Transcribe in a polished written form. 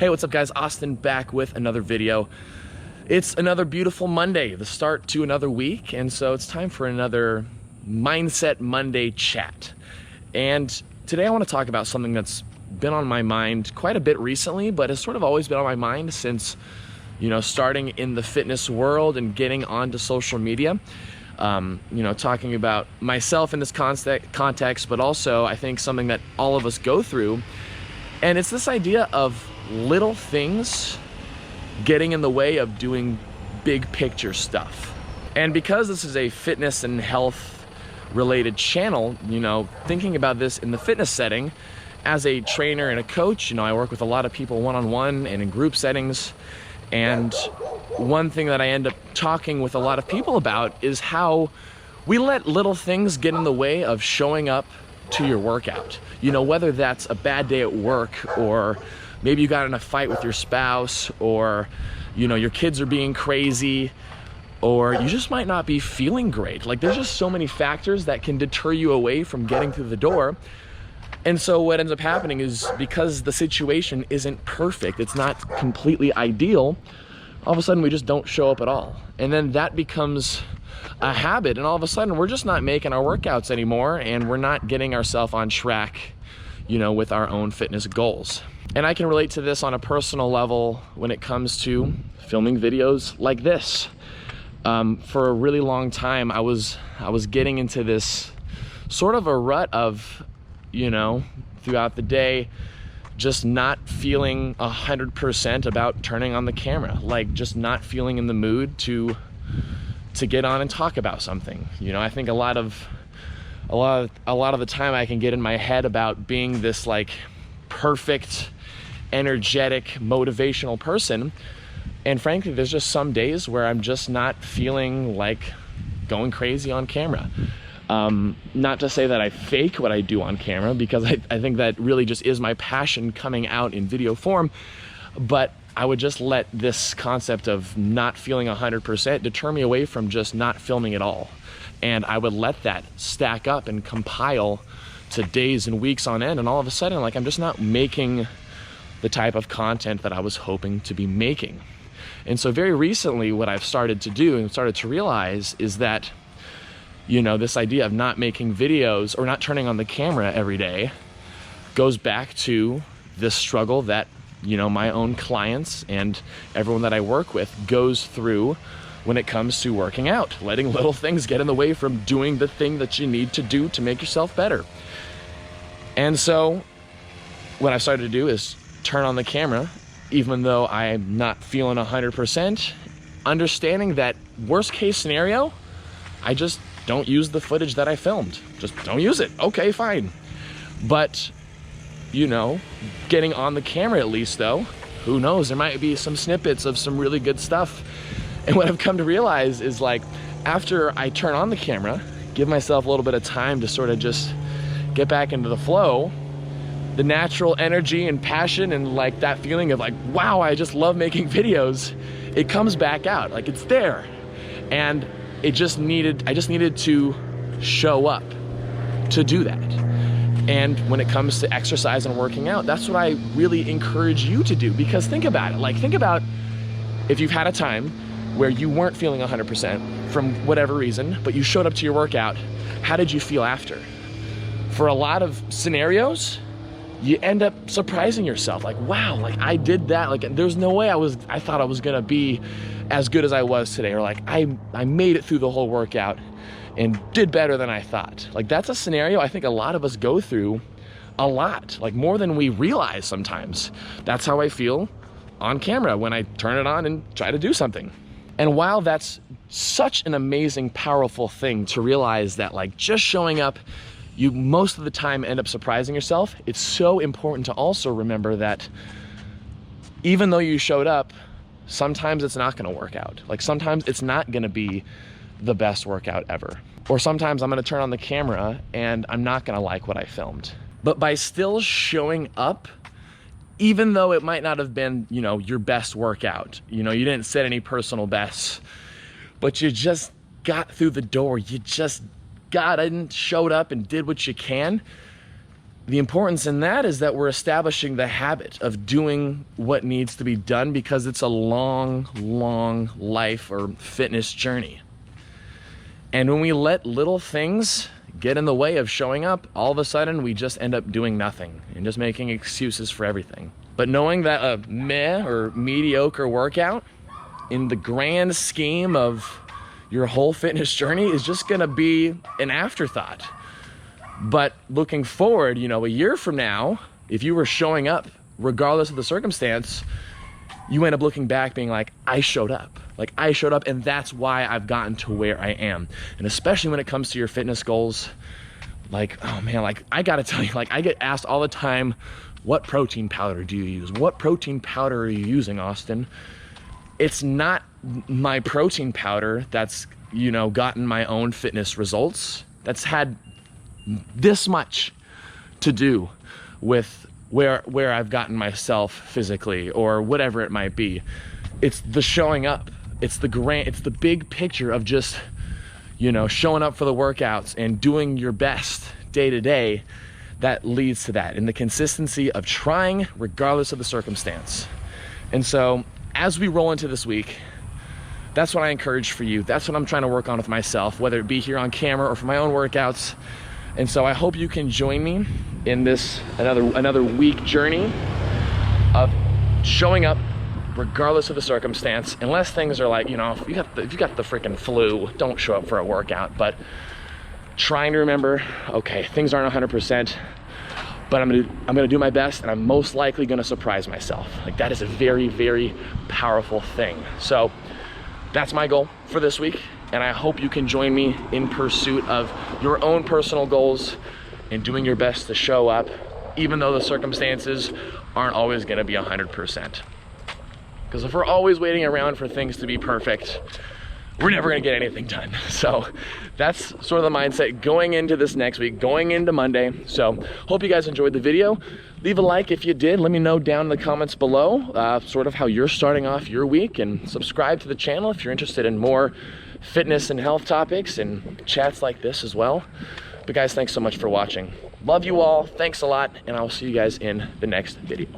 Hey, what's up guys? Austin back with another video. It's another beautiful Monday, the start to another week, and so it's time for another Mindset Monday chat. And today I want to talk about something that's been on my mind quite a bit recently, but has sort of always been on my mind since, starting in the fitness world and getting onto social media. Talking about myself in this context, but also I think something that all of us go through. And it's this idea of little things getting in the way of doing big picture stuff. And because this is a fitness and health related channel, thinking about this in the fitness setting, as a trainer and a coach, I work with a lot of people one-on-one and in group settings. And one thing that I end up talking with a lot of people about is how we let little things get in the way of showing up to your workout. Whether that's a bad day at work, or maybe you got in a fight with your spouse, or your kids are being crazy, or you just might not be feeling great. Like, there's just so many factors that can deter you away from getting through the door. And so what ends up happening is, because the situation isn't perfect, it's not completely ideal, all of a sudden we just don't show up at all. And then that becomes a habit, and all of a sudden we're just not making our workouts anymore, and we're not getting ourselves on track, with our own fitness goals. And I can relate to this on a personal level when it comes to filming videos like this. For a really long time, I was getting into this sort of a rut of, throughout the day, just not feeling 100% about turning on the camera, like just not feeling in the mood to get on and talk about something. I think a lot of the time I can get in my head about being this like perfect, energetic, motivational person, and frankly there's just some days where I'm just not feeling like going crazy on camera. Not to say that I fake what I do on camera, because I think that really just is my passion coming out in video form, but I would just let this concept of not feeling 100% deter me away from just not filming at all. And I would let that stack up and compile to days and weeks on end, and all of a sudden, like, I'm just not making the type of content that I was hoping to be making. And so very recently, what I've started to do and started to realize is that, this idea of not making videos or not turning on the camera every day goes back to this struggle that, my own clients and everyone that I work with goes through when it comes to working out, letting little things get in the way from doing the thing that you need to do to make yourself better. And so what I've started to do is turn on the camera, even though I'm not feeling 100%, understanding that worst case scenario, I just don't use the footage that I filmed. Just don't use it. Okay, fine. But, getting on the camera at least, though, who knows? There might be some snippets of some really good stuff. And what I've come to realize is, like, after I turn on the camera, give myself a little bit of time to sort of just get back into the flow, the natural energy and passion and like that feeling of like, wow, I just love making videos, it comes back out. Like, it's there. And I just needed to show up to do that. And when it comes to exercise and working out, that's what I really encourage you to do. Because think about it. Like, think about if you've had a time where you weren't feeling 100% from whatever reason, but you showed up to your workout, how did you feel after? For a lot of scenarios, you end up surprising yourself. Like, wow, like I did that. Like, there's no way I thought I was gonna be as good as I was today. Or like, I made it through the whole workout and did better than I thought. Like, that's a scenario I think a lot of us go through a lot, like more than we realize sometimes. That's how I feel on camera when I turn it on and try to do something. And while that's such an amazing, powerful thing to realize that, like, just showing up, you most of the time end up surprising yourself, it's so important to also remember that even though you showed up, sometimes it's not gonna work out. Like, sometimes it's not gonna be the best workout ever. Or sometimes I'm gonna turn on the camera and I'm not gonna like what I filmed. But by still showing up, even though it might not have been, your best workout, you didn't set any personal bests, but you just got through the door, you just got in, showed up and did what you can, the importance in that is that we're establishing the habit of doing what needs to be done, because it's a long, long life or fitness journey. And when we let little things get in the way of showing up, all of a sudden we just end up doing nothing and just making excuses for everything. But knowing that a meh or mediocre workout in the grand scheme of your whole fitness journey is just gonna be an afterthought. But looking forward, you know, a year from now, if you were showing up regardless of the circumstance, you end up looking back being like, I showed up. Like, I showed up, and that's why I've gotten to where I am. And especially when it comes to your fitness goals, like, oh man, like, I gotta tell you, like, I get asked all the time, what protein powder do you use? What protein powder are you using, Austin? It's not my protein powder that's, you know, gotten my own fitness results. That's had this much to do with where I've gotten myself physically or whatever it might be. It's the showing up. It's the big picture of just, you know, showing up for the workouts and doing your best day to day that leads to that, and the consistency of trying regardless of the circumstance. And so as we roll into this week, that's what I encourage for you. That's what I'm trying to work on with myself, whether it be here on camera or for my own workouts. And so I hope you can join me in this another week journey of showing up regardless of the circumstance, unless things are like, you know, if you got the freaking flu, don't show up for a workout. But trying to remember, okay, things aren't 100%, but I'm gonna do my best, and I'm most likely gonna surprise myself. Like, that is a very, very powerful thing. So that's my goal for this week, and I hope you can join me in pursuit of your own personal goals and doing your best to show up, even though the circumstances aren't always gonna be 100%. Because if we're always waiting around for things to be perfect, we're never gonna get anything done. So that's sort of the mindset going into this next week, going into Monday. So hope you guys enjoyed the video. Leave a like if you did. Let me know down in the comments below sort of how you're starting off your week, and subscribe to the channel if you're interested in more fitness and health topics and chats like this as well. But guys, thanks so much for watching. Love you all, thanks a lot, and I'll see you guys in the next video.